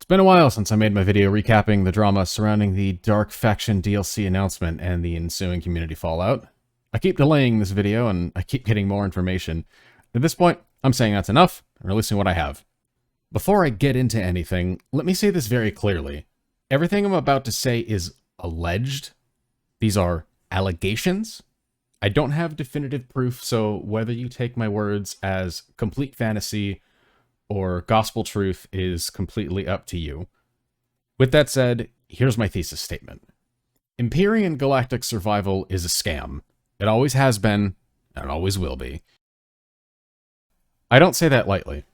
It's been a while since I made my video recapping the drama surrounding the Dark Faction DLC announcement and the ensuing community fallout. I keep delaying this video and I keep getting more information. At this point, I'm saying that's enough. I'm releasing what I have. Before I get into anything, let me say this very clearly. Everything I'm about to say is alleged. These are allegations. I don't have definitive proof, so whether you take my words as complete fantasy or gospel truth is completely up to you. With that said, here's my thesis statement. Empyrion Galactic Survival is a scam. It always has been, and it always will be. I don't say that lightly.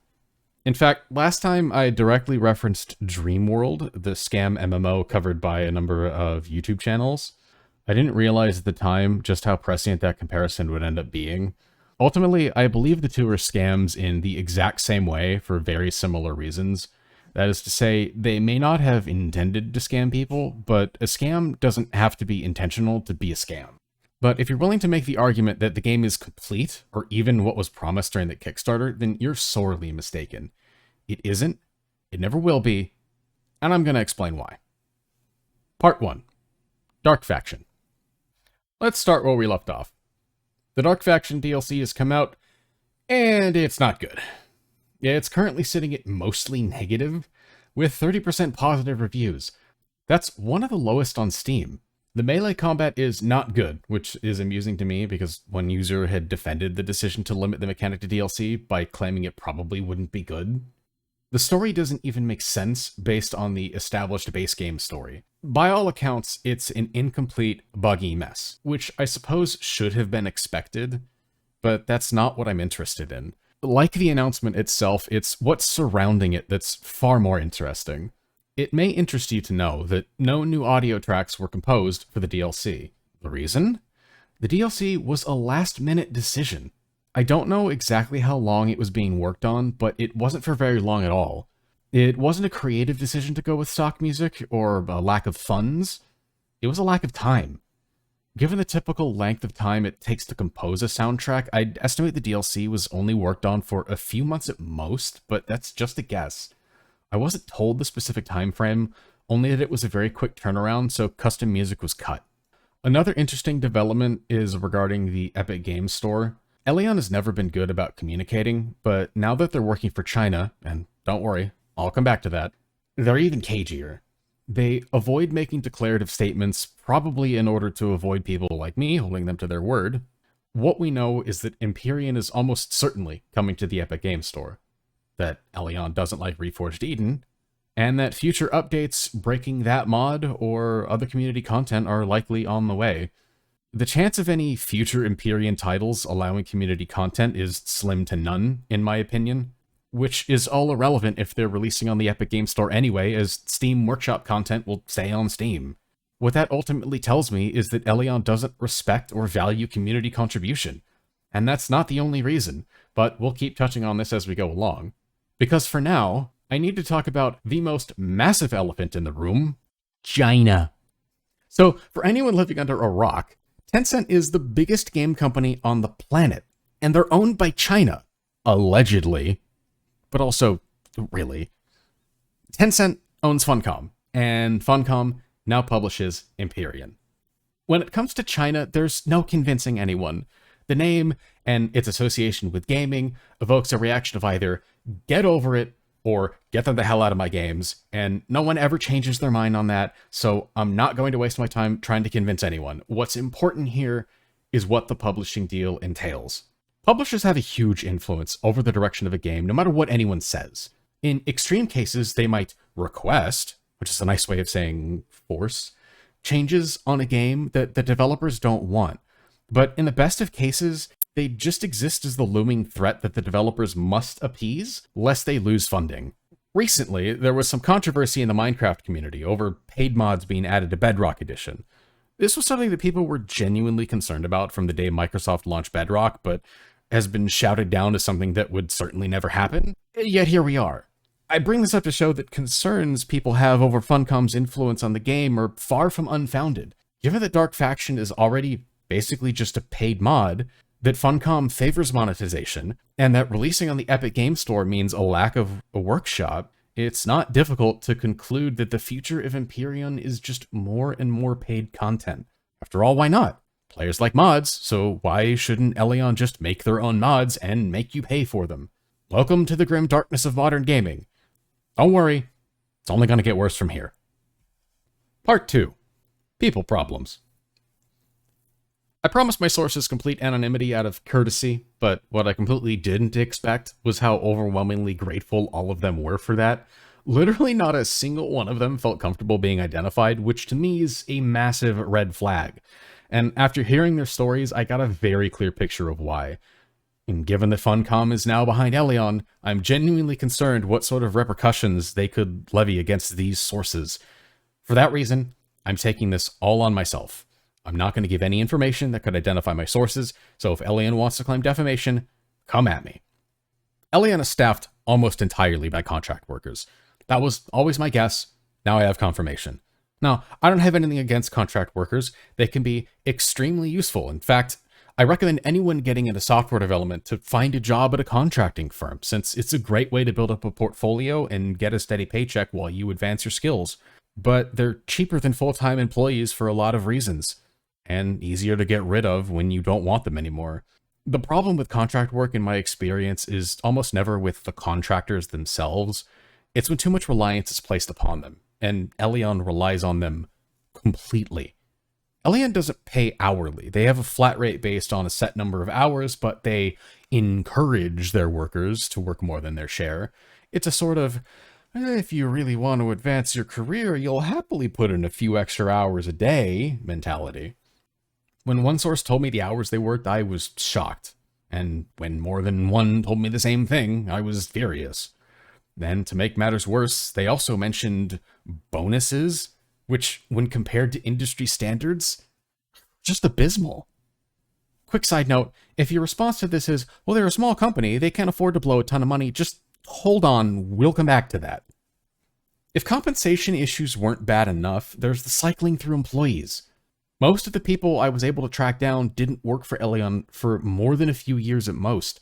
In fact, last time I directly referenced Dreamworld, the scam MMO covered by a number of YouTube channels. I didn't realize at the time just how prescient that comparison would end up being. Ultimately, I believe the two are scams in the exact same way for very similar reasons. That is to say, they may not have intended to scam people, but a scam doesn't have to be intentional to be a scam. But if you're willing to make the argument that the game is complete, or even what was promised during the Kickstarter, then you're sorely mistaken. It isn't, it never will be, and I'm going to explain why. Part 1. Dark Faction. Let's start where we left off. The Dark Faction DLC has come out, and it's not good. Yeah, it's currently sitting at mostly negative, with 30% positive reviews. That's one of the lowest on Steam. The melee combat is not good, which is amusing to me because one user had defended the decision to limit the mechanic to DLC by claiming it probably wouldn't be good. The story doesn't even make sense based on the established base game story. By all accounts, it's an incomplete, buggy mess, which I suppose should have been expected, but that's not what I'm interested in. Like the announcement itself, it's what's surrounding it that's far more interesting. It may interest you to know that no new audio tracks were composed for the DLC. The reason? The DLC was a last-minute decision. I don't know exactly how long it was being worked on, but it wasn't for very long at all. It wasn't a creative decision to go with stock music, or a lack of funds. It was a lack of time. Given the typical length of time it takes to compose a soundtrack, I'd estimate the DLC was only worked on for a few months at most, but that's just a guess. I wasn't told the specific time frame, only that it was a very quick turnaround, so custom music was cut. Another interesting development is regarding the Epic Games Store. Eleon has never been good about communicating, but now that they're working for China, and don't worry, I'll come back to that, they're even cagier. They avoid making declarative statements, probably in order to avoid people like me holding them to their word. What we know is that Empyrion is almost certainly coming to the Epic Games Store, that Eleon doesn't like Reforged Eden, and that future updates breaking that mod or other community content are likely on the way. The chance of any future Empyrion titles allowing community content is slim to none, in my opinion, which is all irrelevant if they're releasing on the Epic Games Store anyway, as Steam Workshop content will stay on Steam. What that ultimately tells me is that Eleon doesn't respect or value community contribution. And that's not the only reason, but we'll keep touching on this as we go along. Because for now, I need to talk about the most massive elephant in the room, China. So, for anyone living under a rock, Tencent is the biggest game company on the planet, and they're owned by China, allegedly, but also, really. Tencent owns Funcom, and Funcom now publishes Empyrion. When it comes to China, there's no convincing anyone. The name and its association with gaming evokes a reaction of either get over it or get them the hell out of my games, and no one ever changes their mind on that, so I'm not going to waste my time trying to convince anyone. What's important here is what the publishing deal entails. Publishers have a huge influence over the direction of a game, no matter what anyone says. In extreme cases, they might request, which is a nice way of saying force, changes on a game that the developers don't want. But in the best of cases, they just exist as the looming threat that the developers must appease, lest they lose funding. Recently, there was some controversy in the Minecraft community over paid mods being added to Bedrock Edition. This was something that people were genuinely concerned about from the day Microsoft launched Bedrock, but has been shouted down as something that would certainly never happen. Yet here we are. I bring this up to show that concerns people have over Funcom's influence on the game are far from unfounded. Given that Dark Faction is already basically just a paid mod, that Funcom favors monetization, and that releasing on the Epic Game Store means a lack of a workshop, it's not difficult to conclude that the future of Empyrion is just more and more paid content. After all, why not? Players like mods, so why shouldn't Eleon just make their own mods and make you pay for them? Welcome to the grim darkness of modern gaming. Don't worry, it's only going to get worse from here. Part 2. People problems. I promised my sources complete anonymity out of courtesy, but what I completely didn't expect was how overwhelmingly grateful all of them were for that. Literally not a single one of them felt comfortable being identified, which to me is a massive red flag. And after hearing their stories, I got a very clear picture of why. And given that Funcom is now behind Eleon, I'm genuinely concerned what sort of repercussions they could levy against these sources. For that reason, I'm taking this all on myself. I'm not going to give any information that could identify my sources, so if Eleon wants to claim defamation, come at me. Eleon is staffed almost entirely by contract workers. That was always my guess. Now I have confirmation. Now, I don't have anything against contract workers. They can be extremely useful. In fact, I recommend anyone getting into software development to find a job at a contracting firm, since it's a great way to build up a portfolio and get a steady paycheck while you advance your skills. But they're cheaper than full-time employees for a lot of reasons, and easier to get rid of when you don't want them anymore. The problem with contract work, in my experience, is almost never with the contractors themselves. It's when too much reliance is placed upon them, and Eleon relies on them completely. Eleon doesn't pay hourly. They have a flat rate based on a set number of hours, but they encourage their workers to work more than their share. It's a sort of, if you really want to advance your career, you'll happily put in a few extra hours a day mentality. When one source told me the hours they worked, I was shocked. And when more than one told me the same thing, I was furious. Then, to make matters worse, they also mentioned bonuses, which, when compared to industry standards, just abysmal. Quick side note, if your response to this is, well, they're a small company, they can't afford to blow a ton of money, just hold on, we'll come back to that. If compensation issues weren't bad enough, there's the cycling through employees. Most of the people I was able to track down didn't work for Eleon for more than a few years at most.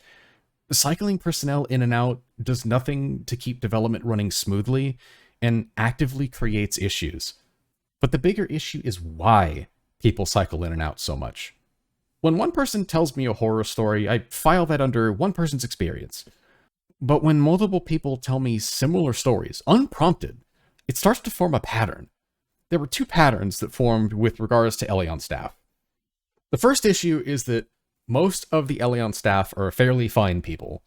Cycling personnel in and out does nothing to keep development running smoothly and actively creates issues. But the bigger issue is why people cycle in and out so much. When one person tells me a horror story, I file that under one person's experience. But when multiple people tell me similar stories, unprompted, it starts to form a pattern. There were two patterns that formed with regards to Eleon staff. The first issue is that most of the Eleon staff are fairly fine people.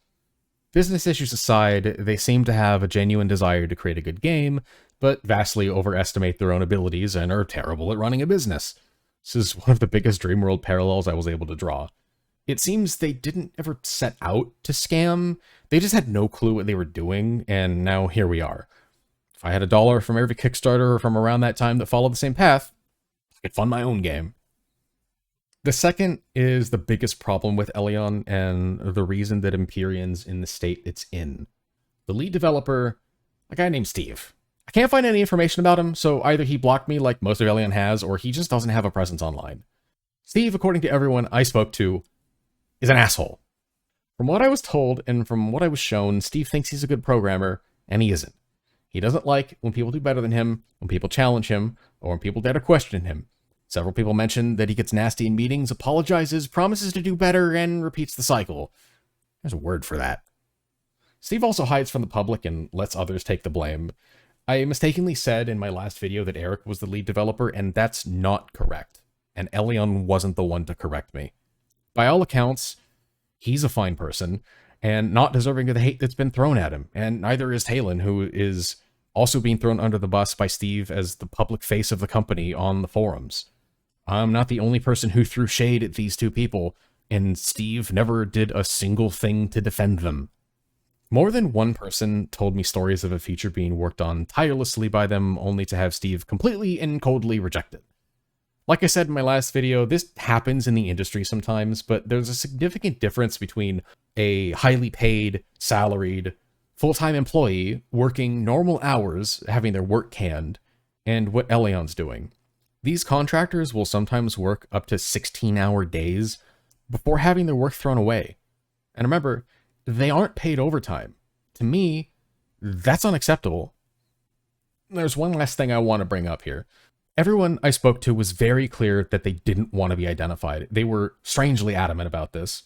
Business issues aside, they seem to have a genuine desire to create a good game, but vastly overestimate their own abilities and are terrible at running a business. This is one of the biggest Dreamworld parallels I was able to draw. It seems they didn't ever set out to scam, they just had no clue what they were doing, and now here we are. If I had $1 from every Kickstarter from around that time that followed the same path, I could fund my own game. The second is the biggest problem with Eleon and the reason that Empyrion's in the state it's in. The lead developer, a guy named Steve. I can't find any information about him, so either he blocked me like most of Eleon has, or he just doesn't have a presence online. Steve, according to everyone I spoke to, is an asshole. From what I was told and from what I was shown, Steve thinks he's a good programmer, and he isn't. He doesn't like when people do better than him, when people challenge him, or when people dare to question him. Several people mentioned that he gets nasty in meetings, apologizes, promises to do better, and repeats the cycle. There's a word for that. Steve also hides from the public and lets others take the blame. I mistakenly said in my last video that Eric was the lead developer, and that's not correct. And Eleon wasn't the one to correct me. By all accounts, he's a fine person, and not deserving of the hate that's been thrown at him, and neither is Talon, who is also being thrown under the bus by Steve as the public face of the company on the forums. I'm not the only person who threw shade at these two people, and Steve never did a single thing to defend them. More than one person told me stories of a feature being worked on tirelessly by them, only to have Steve completely and coldly reject it. Like I said in my last video, this happens in the industry sometimes, but there's a significant difference between a highly paid, salaried, full-time employee working normal hours, having their work canned, and what Eleon's doing. These contractors will sometimes work up to 16-hour days before having their work thrown away. And remember, they aren't paid overtime. To me, That's unacceptable. There's one last thing I want to bring up here. Everyone I spoke to was very clear that they didn't want to be identified. They were strangely adamant about this.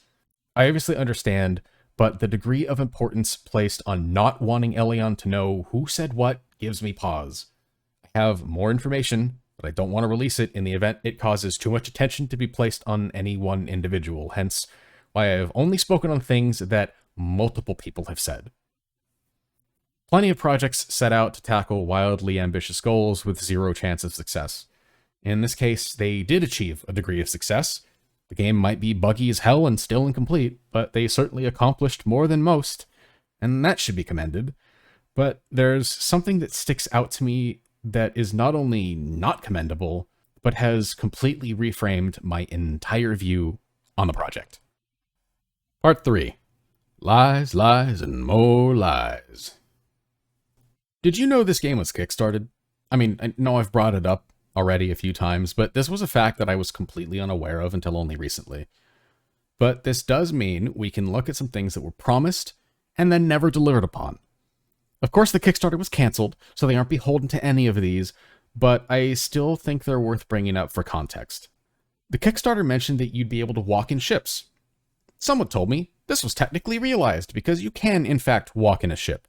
I obviously understand, but the degree of importance placed on not wanting Eleon to know who said what gives me pause. I have more information, but I don't want to release it in the event it causes too much attention to be placed on any one individual, hence why I have only spoken on things that multiple people have said. Plenty of projects set out to tackle wildly ambitious goals with zero chance of success. In this case, they did achieve a degree of success. The game might be buggy as hell and still incomplete, but they certainly accomplished more than most, and that should be commended. But there's something that sticks out to me that is not only not commendable, but has completely reframed my entire view on the project. Part 3. Lies, lies, and more lies. Did you know this game was kickstarted? I mean, I know I've brought it up already a few times, but this was a fact that I was completely unaware of until only recently. But this does mean we can look at some things that were promised and then never delivered upon. Of course, the Kickstarter was canceled, so they aren't beholden to any of these, but I still think they're worth bringing up for context. The Kickstarter mentioned that you'd be able to walk in ships. Someone told me this was technically realized because you can, in fact, walk in a ship.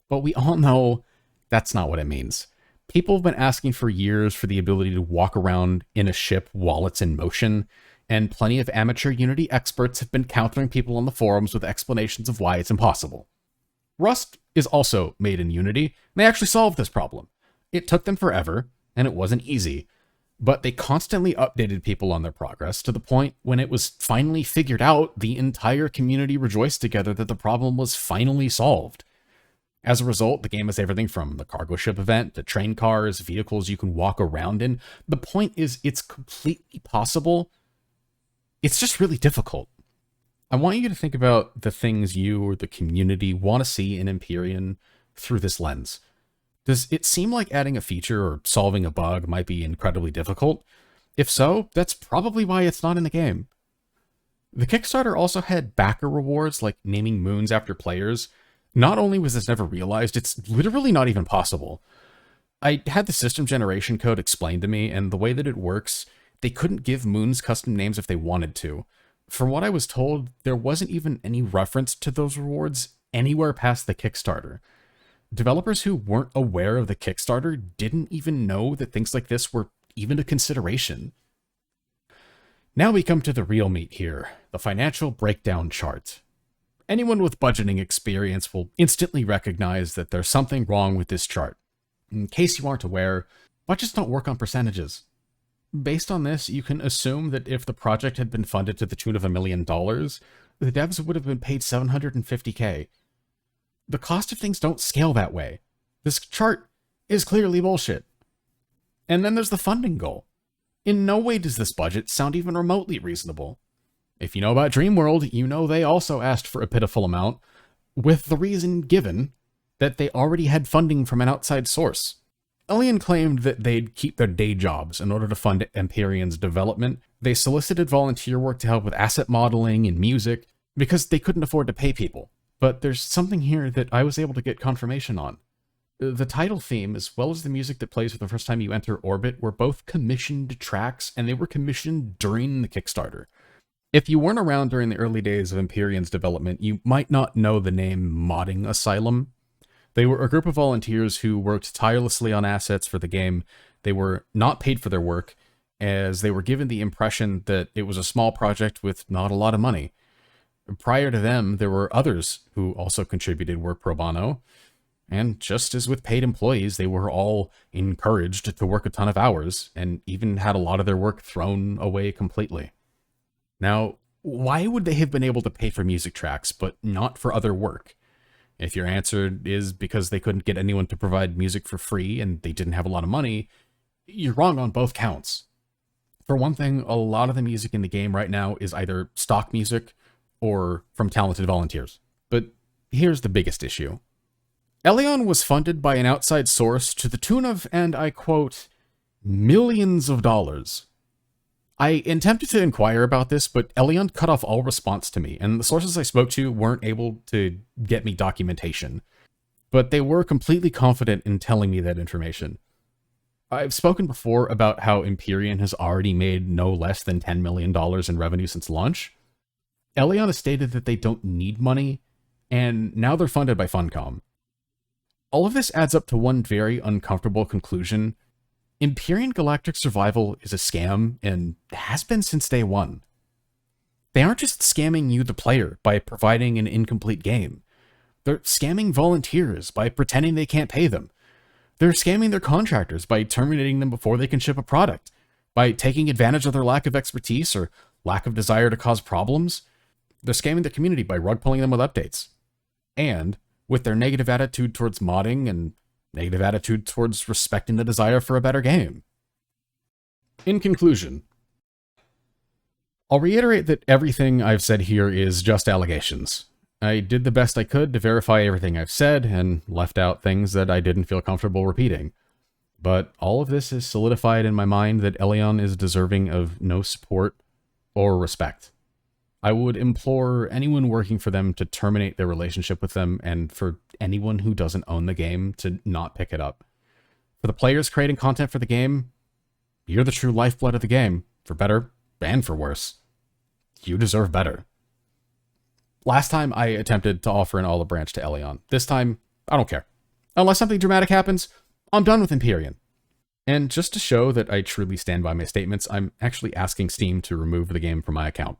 But we all know that's not what it means. People have been asking for years for the ability to walk around in a ship while it's in motion, and plenty of amateur Unity experts have been countering people on the forums with explanations of why it's impossible. Rust is also made in Unity, and they actually solved this problem. It took them forever, and it wasn't easy, but they constantly updated people on their progress to the point when it was finally figured out, the entire community rejoiced together that the problem was finally solved. As a result, the game has everything from the cargo ship event to train cars, vehicles you can walk around in. The point is, it's completely possible. It's just really difficult. I want you to think about the things you or the community want to see in Empyrion through this lens. Does it seem like adding a feature or solving a bug might be incredibly difficult? If so, that's probably why it's not in the game. The Kickstarter also had backer rewards like naming moons after players. Not only was this never realized, it's literally not even possible. I had the system generation code explained to me, and the way that it works, they couldn't give moons custom names if they wanted to. From what I was told, there wasn't even any reference to those rewards anywhere past the Kickstarter. Developers who weren't aware of the Kickstarter didn't even know that things like this were even a consideration. Now we come to the real meat here, the financial breakdown chart. Anyone with budgeting experience will instantly recognize that there's something wrong with this chart. In case you aren't aware, budgets don't work on percentages. Based on this, you can assume that if the project had been funded to the tune of $1 million, the devs would have been paid $750K. The cost of things don't scale that way. This chart is clearly bullshit. And then there's the funding goal. In no way does this budget sound even remotely reasonable. If you know about Dreamworld, you know they also asked for a pitiful amount, with the reason given that they already had funding from an outside source. Eleon claimed that they'd keep their day jobs in order to fund Empyrion's development. They solicited volunteer work to help with asset modeling and music, because they couldn't afford to pay people. But there's something here that I was able to get confirmation on. The title theme, as well as the music that plays for the first time you enter orbit, were both commissioned tracks, and they were commissioned during the Kickstarter. If you weren't around during the early days of Empyrion's development, you might not know the name Modding Asylum. They were a group of volunteers who worked tirelessly on assets for the game. They were not paid for their work, as they were given the impression that it was a small project with not a lot of money. Prior to them, there were others who also contributed work pro bono, and just as with paid employees, they were all encouraged to work a ton of hours, and even had a lot of their work thrown away completely. Now, why would they have been able to pay for music tracks, but not for other work? If your answer is because they couldn't get anyone to provide music for free and they didn't have a lot of money, you're wrong on both counts. For one thing, a lot of the music in the game right now is either stock music or from talented volunteers. But here's the biggest issue. Eleon was funded by an outside source to the tune of, and I quote, millions of dollars. I attempted to inquire about this, but Eleon cut off all response to me, and the sources I spoke to weren't able to get me documentation. but they were completely confident in telling me that information. I've spoken before about how Empyrion has already made no less than $10 million in revenue since launch. Eleon has stated that they don't need money, and now they're funded by Funcom. All of this adds up to one very uncomfortable conclusion. Empyrion Galactic Survival is a scam, and has been since day one. They aren't just scamming you, the player, by providing an incomplete game. They're scamming volunteers by pretending they can't pay them. They're scamming their contractors by terminating them before they can ship a product, by taking advantage of their lack of expertise or lack of desire to cause problems. They're scamming the community by rug pulling them with updates. And with their negative attitude towards modding and negative attitude towards respecting the desire for a better game. In conclusion, I'll reiterate that everything I've said here is just allegations. I did the best I could to verify everything I've said, and left out things that I didn't feel comfortable repeating. But all of this is solidified in my mind that Eleon is deserving of no support or respect. I would implore anyone working for them to terminate their relationship with them, and for anyone who doesn't own the game to not pick it up. For the players creating content for the game, you're the true lifeblood of the game, for better and for worse. You deserve better. Last time I attempted to offer an olive branch to Eleon. This time, I don't care. Unless something dramatic happens, I'm done with Empyrion. And just to show that I truly stand by my statements, I'm actually asking Steam to remove the game from my account.